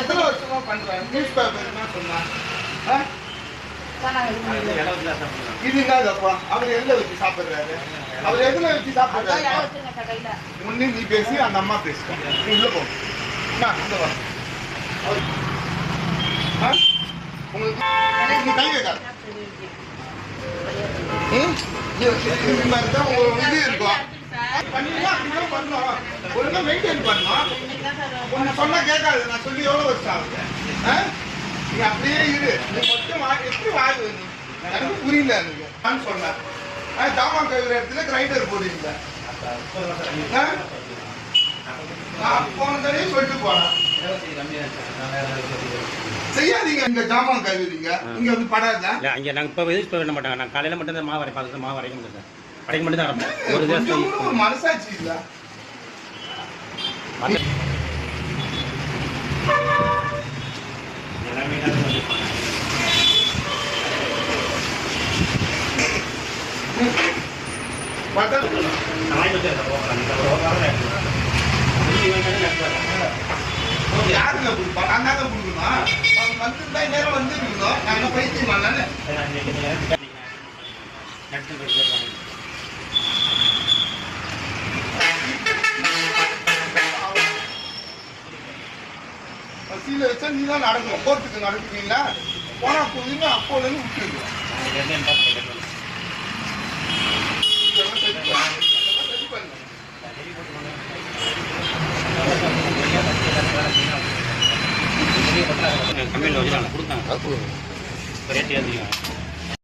எத்தனை வருஷமா பண்றாரு? நியூஸ் பேப்பர் என்ன சொன்னா? இது என்னப்பா? அவர் எதுல வச்சு சாப்பிடுறாரு? அவர் எதுல வச்சு சாப்பிடுறாரு? முன்னே நீ பேசி அந்த அம்மா பேசுவா. நீ உள்ள போ. உங்களுக்கு நீ கை வைக்காத. இது மாதிரி தான் உங்களுக்கு இது இருக்கும். பண்ணீங்கன்னா அப்படிதான் பண்ணணும். ஒழுங்கா மெயின்டைன் பண்ணணும். ஒன்னு சொன்னா கேட்காது. நான் சொல்லி எவ்வளவு வருஷம் ஆகுது? நீ அப்படியே இரு. நீ மட்டும் எப்படி வாங்குது? நீ எனக்கு புரியல. எனக்கு நான் சொன்னேன் ஜாமான் கழுவுற இடத்துல கிரைண்டர் போடுவீங்க. நான் போன தடவை சொல்லிட்டு போனேன் செய்யாதீங்க. இங்க ஜாமான் கழுவுறீங்க. இங்க வந்து படாதா? இங்க நாங்க இப்ப யூஸ் பண்ண மாட்டாங்க. நான் காலையில மட்டும் தான் மாவு அரைப்பேன். மாவு அரைக்க முடியாது. அரைக்க மட்டும் தான் அரைப்பேன். ஒரு மனசாட்சி இல்ல. யாருங்க கொடுப்பா? நான் தாங்க கொடுக்கணும். வந்துருந்தா நேரம் வந்து இருக்கணும். நான் என்ன பைத்தியமா? பசியில வச்சா நீ தான் நடக்கணும். கோர்ட்டுக்கு நடக்குவீங்களா? போனா போதுங்க. அப்போல இருந்து விட்டுருங்க. கம்பெனியில் வச்சு கொடுத்தாங்க ரேட்டு ஏற்றிக்கலாம்.